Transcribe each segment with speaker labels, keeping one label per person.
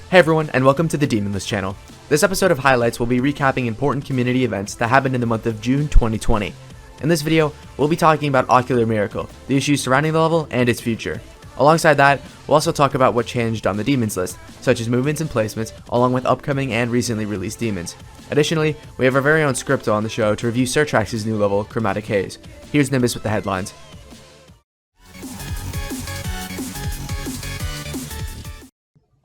Speaker 1: Hey everyone, and welcome to the Demon List channel. This episode of Highlights will be recapping important community events that happened in the month of June 2020. In this video, we'll be talking about OCULAR Miracle, the issues surrounding the level, and its future. Alongside that, we'll also talk about what changed on the Demons list, such as movements and placements, along with upcoming and recently released demons. Additionally, we have our very own Skrypto on the show to review Zeronium's new level, Chromatic Haze. Here's Nimbus with the headlines.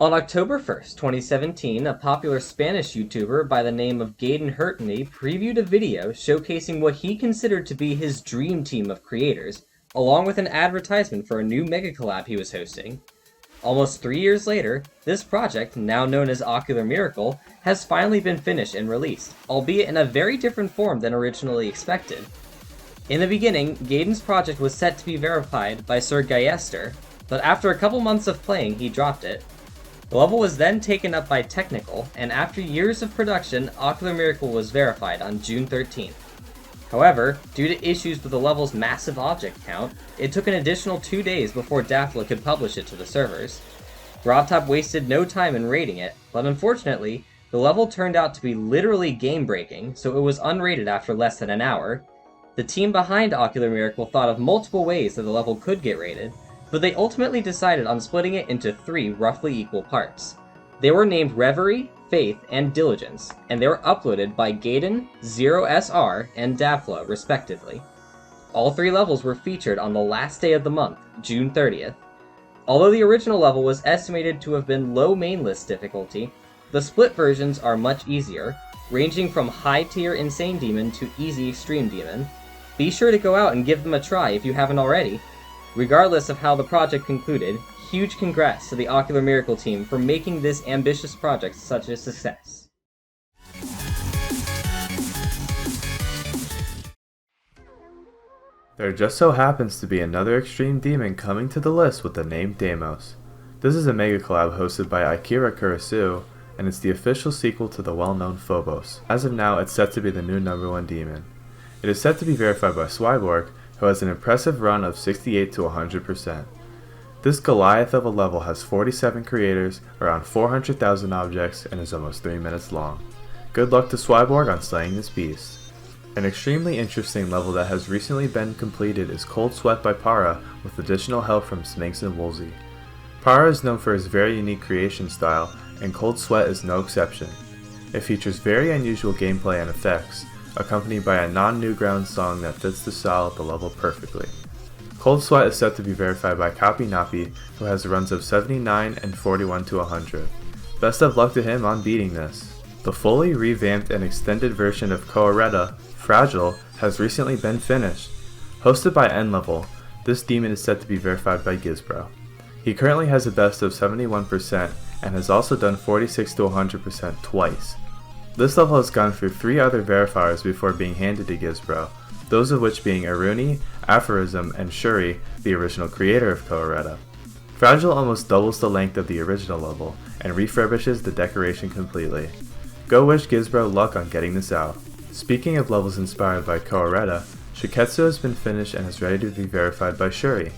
Speaker 2: On October 1st, 2017, a popular Spanish YouTuber by the name of Gaiden Hurtney previewed a video showcasing what he considered to be his dream team of creators, along with an advertisement for a new mega collab he was hosting. Almost 3 years later, this project, now known as OCULAR Miracle, has finally been finished and released, albeit in a very different form than originally expected. In the beginning, Gaiden's project was set to be verified by Sir Geister, but after a couple months of playing, he dropped it. The level was then taken up by Technical, and after years of production, OCULAR Miracle was verified on June 13th. However, due to issues with the level's massive object count, it took an additional 2 days before Daphla could publish it to the servers. RobTop wasted no time in rating it, but unfortunately, the level turned out to be literally game-breaking, so it was unrated after less than an hour. The team behind OCULAR Miracle thought of multiple ways that the level could get rated, but they ultimately decided on splitting it into 3 roughly equal parts. They were named Reverie, Faith, and Diligence, and they were uploaded by Gaiden, ZeroSR, and Daphla, respectively. All 3 levels were featured on the last day of the month, June 30th. Although the original level was estimated to have been low main list difficulty, the split versions are much easier, ranging from high tier Insane Demon to easy Extreme Demon. Be sure to go out and give them a try if you haven't already. Regardless of how the project concluded, huge congrats to the OCULAR Miracle team for making this ambitious project such a success.
Speaker 3: There just so happens to be another extreme demon coming to the list with the name Deimos. This is a mega collab hosted by Akira Kurosu, and it's the official sequel to the well-known Phobos. As of now, it's set to be the new #1 demon. It is set to be verified by Swyborg, who has an impressive run of 68 to 100%. This Goliath of a level has 47 creators, around 400,000 objects, and is almost 3 minutes long. Good luck to Swyborg on slaying this beast. An extremely interesting level that has recently been completed is Cold Sweat by Para, with additional help from Sminx and Woolsey. Para is known for his very unique creation style, and Cold Sweat is no exception. It features very unusual gameplay and effects, accompanied by a non-Newground song that fits the style of the level perfectly. Cold Sweat is set to be verified by Copy Nappy, who has runs of 79 and 41 to 100. Best of luck to him on beating this. The fully revamped and extended version of Colorbolt, Fragile, has recently been finished. Hosted by N-Level, this demon is set to be verified by Gizbro. He currently has a best of 71% and has also done 46 to 100% twice. This level has gone through 3 other verifiers before being handed to Gizbro, those of which being Aruni, Aphorism, and Shuri, the original creator of Colorbolt. Fragile almost doubles the length of the original level, and refurbishes the decoration completely. Go wish Gizbro luck on getting this out. Speaking of levels inspired by Colorbolt, Shiketsu has been finished and is ready to be verified by Shuri.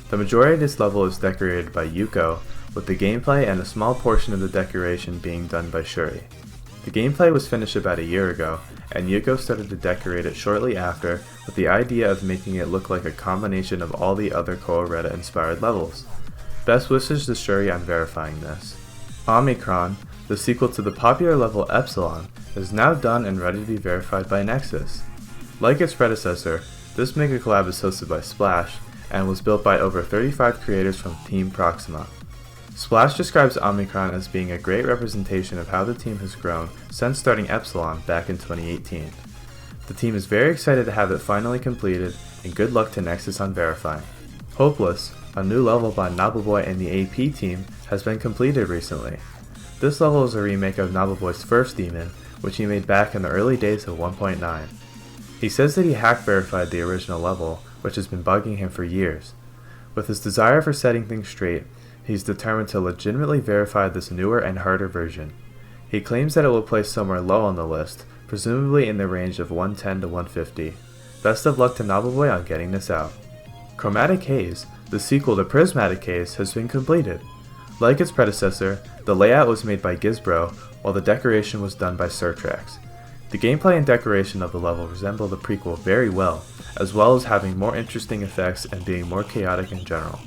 Speaker 3: The majority of this level is decorated by Yuko, with the gameplay and a small portion of the decoration being done by Shuri. The gameplay was finished about a year ago, and Yuko started to decorate it shortly after with the idea of making it look like a combination of all the other Colorbolt inspired levels. Best wishes to Shuri on verifying this. Omicron, the sequel to the popular level Epsilon, is now done and ready to be verified by Nexus. Like its predecessor, this mega collab is hosted by Splash, and was built by over 35 creators from Team Proxima. Splash describes Omicron as being a great representation of how the team has grown since starting Epsilon back in 2018. The team is very excited to have it finally completed, and good luck to Nexus on verifying. Hopeless, a new level by Nobleboy and the AP team, has been completed recently. This level is a remake of Nobleboy's first demon, which he made back in the early days of 1.9. He says that he hack verified the original level, which has been bugging him for years. With his desire for setting things straight, he's determined to legitimately verify this newer and harder version. He claims that it will place somewhere low on the list, presumably in the range of 110 to 150. Best of luck to Nobleboy on getting this out. Chromatic Haze, the sequel to Prismatic Haze, has been completed. Like its predecessor, the layout was made by Gizbro, while the decoration was done by Surtrax. The gameplay and decoration of the level resemble the prequel very well as having more interesting effects and being more chaotic in general.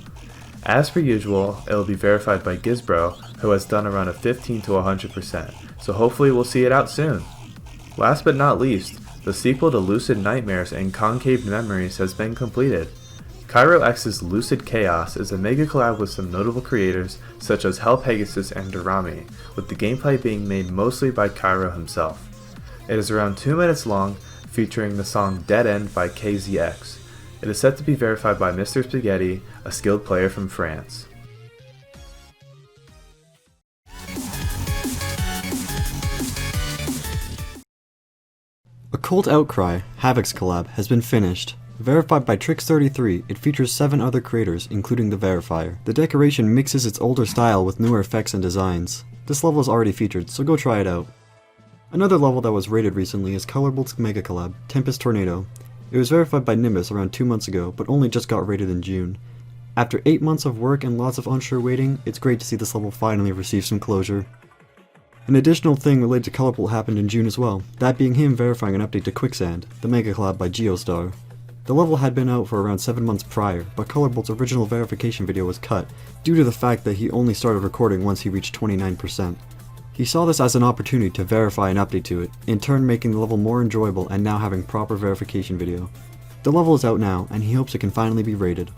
Speaker 3: As per usual, it will be verified by Gizbro, who has done around a 15 to 100%, so hopefully we'll see it out soon. Last but not least, the sequel to Lucid Nightmares and Concave Memories has been completed. Cairo X's Lucid Chaos is a mega collab with some notable creators such as Hell Pegasus and Durami, with the gameplay being made mostly by Cairo himself. It is around 2 minutes long, featuring the song Dead End by KZX. It is set to be verified by Mr. Spaghetti, a skilled player from France.
Speaker 4: Occult Outcry, Havoc's collab, has been finished. Verified by Trix33, it features 7 other creators, including the verifier. The decoration mixes its older style with newer effects and designs. This level is already featured, so go try it out. Another level that was rated recently is Colorbolt's mega collab, Tempest Tornado. It was verified by Nimbus around 2 months ago, but only just got rated in June. After 8 months of work and lots of unsure waiting, it's great to see this level finally receive some closure. An additional thing related to Colorbolt happened in June as well, that being him verifying an update to Quicksand, the mega collab by Geostar. The level had been out for around 7 months prior, but Colorbolt's original verification video was cut, due to the fact that he only started recording once he reached 29%. He saw this as an opportunity to verify an update to it, in turn making the level more enjoyable and now having proper verification video. The level is out now, and he hopes it can finally be rated.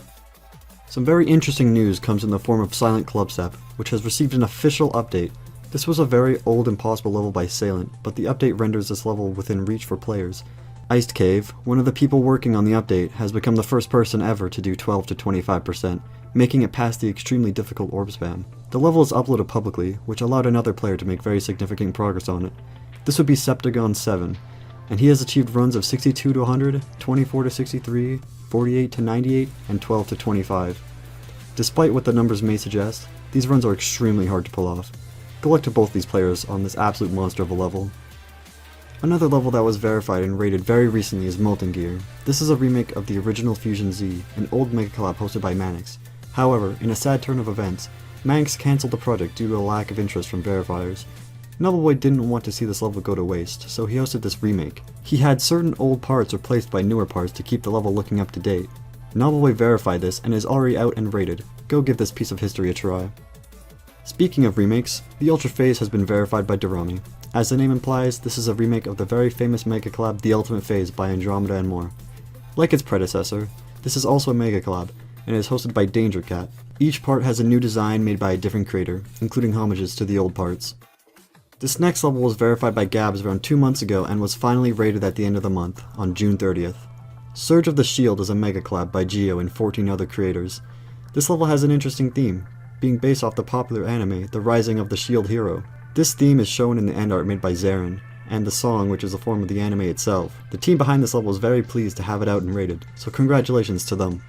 Speaker 4: Some very interesting news comes in the form of Silent Clubstep, which has received an official update. This was a very old impossible level by Salient, but the update renders this level within reach for players. Iced Cave, one of the people working on the update, has become the first person ever to do 12 to 25%, making it past the extremely difficult orb spam. The level is uploaded publicly, which allowed another player to make very significant progress on it. This would be Septagon7, and he has achieved runs of 62 to 100, 24 to 63, 48 to 98, and 12 to 25. Despite what the numbers may suggest, these runs are extremely hard to pull off. Good luck to both these players on this absolute monster of a level. Another level that was verified and rated very recently is Molten Gear. This is a remake of the original Fusion Z, an old mega collab hosted by Manix. However, in a sad turn of events, Manix cancelled the project due to a lack of interest from verifiers. Novelboy didn't want to see this level go to waste, so he hosted this remake. He had certain old parts replaced by newer parts to keep the level looking up to date. Novelboy verified this and is already out and rated. Go give this piece of history a try. Speaking of remakes, the Ultra Phase has been verified by Durami. As the name implies, this is a remake of the very famous mega collab The Ultimate Phase by Andromeda and more. Like its predecessor, this is also a mega collab, and is hosted by Danger Cat. Each part has a new design made by a different creator, including homages to the old parts. This next level was verified by Gabs around 2 months ago and was finally rated at the end of the month, on June 30th. Surge of the Shield is a mega collab by Geo and 14 other creators. This level has an interesting theme, being based off the popular anime The Rising of the Shield Hero. This theme is shown in the end art made by Zeron, and the song, which is a form of the anime itself. The team behind this level is very pleased to have it out and rated, so congratulations to them.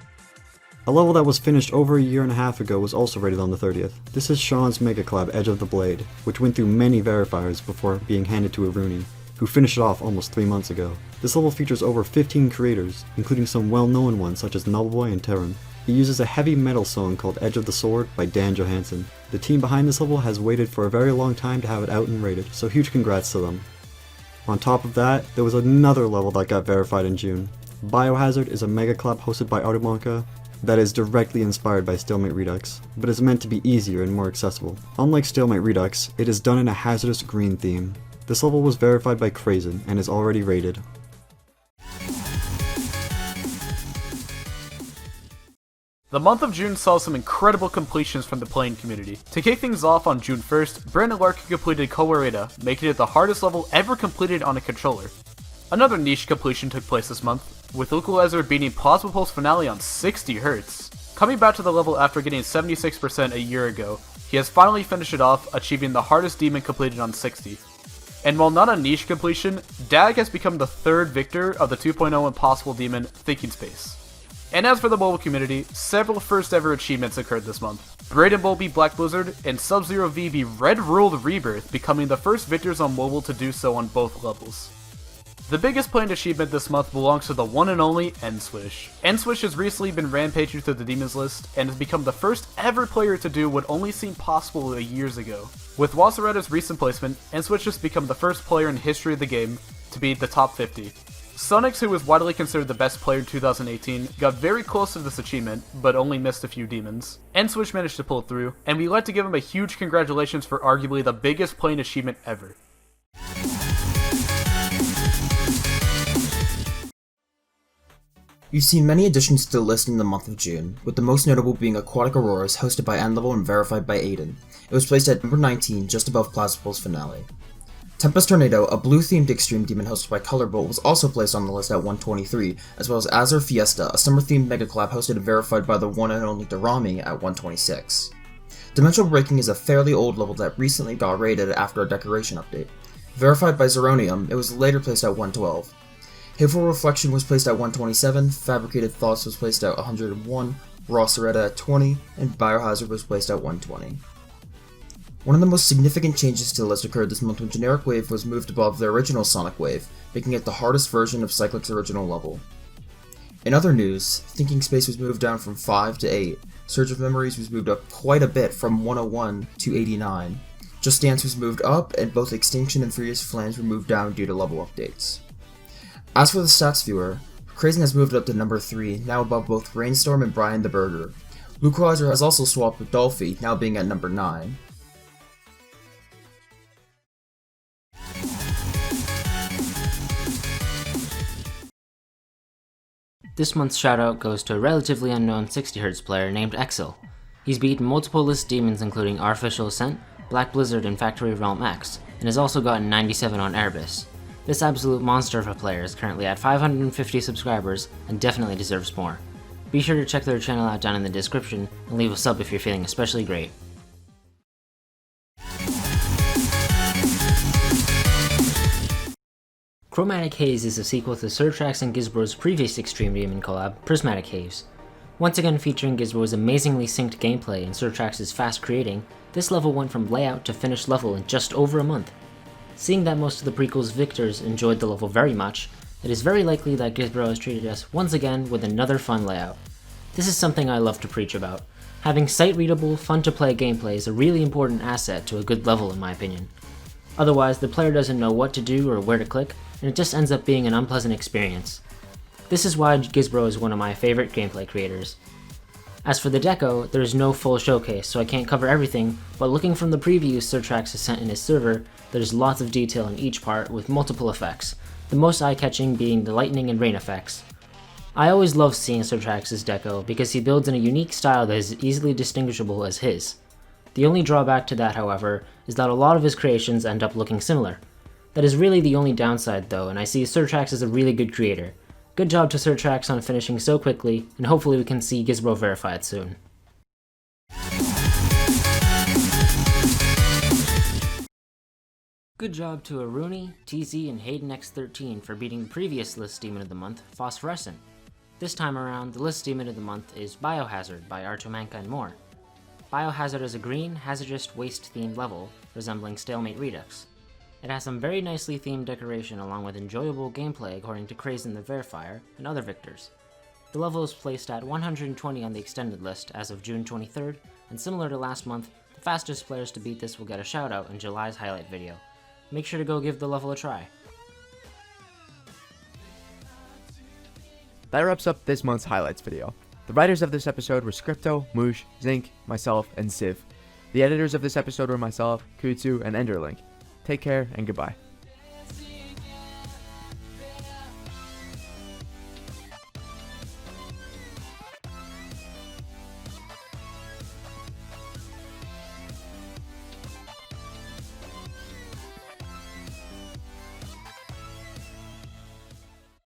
Speaker 4: A level that was finished over a year and a half ago was also rated on the 30th. This is Sean's mega collab Edge of the Blade, which went through many verifiers before being handed to Aruni, who finished it off almost 3 months ago. This level features over 15 creators, including some well-known ones such as Nullboy and Terran. It uses a heavy metal song called Edge of the Sword by Dan Johansson. The team behind this level has waited for a very long time to have it out and rated, so huge congrats to them. On top of that, there was another level that got verified in June. Biohazard is a mega collab hosted by Artumonka that is directly inspired by Stalemate Redux, but is meant to be easier and more accessible. Unlike Stalemate Redux, it is done in a hazardous green theme. This level was verified by Krazen and is already rated.
Speaker 5: The month of June saw some incredible completions from the playing community. To kick things off on June 1st, Brandon Larkin completed Colorbolt, making it the hardest level ever completed on a controller. Another niche completion took place this month, with OCULAR beating Plasma Pulse Finale on 60 Hz. Coming back to the level after getting 76% a year ago, he has finally finished it off, achieving the hardest demon completed on 60. And while not a niche completion, Dag has become the third victor of the 2.0 Impossible Demon Thinking Space. And as for the mobile community, several first ever achievements occurred this month. Braden Bull beat Black Blizzard, and Sub-Zero V beat Red Ruled Rebirth, becoming the first victors on mobile to do so on both levels. The biggest planned achievement this month belongs to the one and only nSwish. nSwish has recently been rampaging through the Demons list and has become the first ever player to do what only seemed possible years ago. With Wasaretta's recent placement, nSwish has become the first player in the history of the game to beat the top 50. Sonix, who was widely considered the best player in 2018, got very close to this achievement, but only missed a few demons. nSwish managed to pull through, and we'd like to give him a huge congratulations for arguably the biggest planned achievement ever.
Speaker 6: You've seen many additions to the list in the month of June, with the most notable being Aquatic Auroras, hosted by N-Level and verified by Aiden. It was placed at number 19, just above Plasmapul's finale. Tempest Tornado, a blue-themed extreme demon hosted by Colorbolt, was also placed on the list at 123, as well as Azure Fiesta, a summer-themed mega collab hosted and verified by the one and only Derami at 126. Dimensional Breaking is a fairly old level that recently got raided after a decoration update. Verified by Zeronium, it was later placed at 112. Hateful Reflection was placed at 127, Fabricated Thoughts was placed at 101, Wasaretha at 20, and Biohazard was placed at 120. One of the most significant changes to the list occurred this month when Generic Wave was moved above the original Sonic Wave, making it the hardest version of Cyclic's original level. In other news, Thinking Space was moved down from 5 to 8, Surge of Memories was moved up quite a bit from 101 to 89, Just Dance was moved up, and both Extinction and Furious Flames were moved down due to level updates. As for the stats viewer, Crazing has moved up to number 3, now above both Rainstorm and Brian the Burger. Lucalizer has also swapped with Dolphy, now being at number 9.
Speaker 7: This month's shoutout goes to a relatively unknown 60Hz player named Exil. He's beaten multiple list demons including Artificial Ascent, Black Blizzard, and Factory Realm X, and has also gotten 97 on Erebus. This absolute monster of a player is currently at 550 subscribers and definitely deserves more. Be sure to check their channel out down in the description and leave a sub if you're feeling especially great. Chromatic Haze is a sequel to Surtrax and Gizbro's previous Extreme Demon collab, Prismatic Haze. Once again featuring Gizbro's amazingly synced gameplay and Surtrax's fast creating, this level went from layout to finished level in just over a month. Seeing that most of the prequel's victors enjoyed the level very much, it is very likely that Gizbro has treated us once again with another fun layout. This is something I love to preach about. Having sight-readable, fun-to-play gameplay is a really important asset to a good level in my opinion. Otherwise, the player doesn't know what to do or where to click, and it just ends up being an unpleasant experience. This is why Gizbro is one of my favorite gameplay creators. As for the deco, there is no full showcase, so I can't cover everything, but looking from the previews Surtrax has sent in his server, there's lots of detail in each part with multiple effects, the most eye-catching being the lightning and rain effects. I always love seeing Surtrax's deco because he builds in a unique style that is easily distinguishable as his. The only drawback to that, however, is that a lot of his creations end up looking similar. That is really the only downside though, and I see Surtrax as a really good creator. Good job to Surtrax on finishing so quickly, and hopefully we can see Gizbro verified soon. Good job to Aruni, TZ, and HaydenX13 for beating the previous list demon of the month, Phosphorescent. This time around, the list demon of the month is Biohazard by Artomanka and more. Biohazard is a green, hazardous waste-themed level, resembling Stalemate Redux. It has some very nicely themed decoration along with enjoyable gameplay according to Crazen the Verifier and other victors. The level is placed at 120 on the extended list as of June 23rd, and similar to last month, the fastest players to beat this will get a shoutout in July's highlight video. Make sure to go give the level a try.
Speaker 1: That wraps up this month's highlights video. The writers of this episode were Skrypto, Moosh, Zink, myself, and Civ. The editors of this episode were myself, Kutsu, and Enderlink. Take care and goodbye.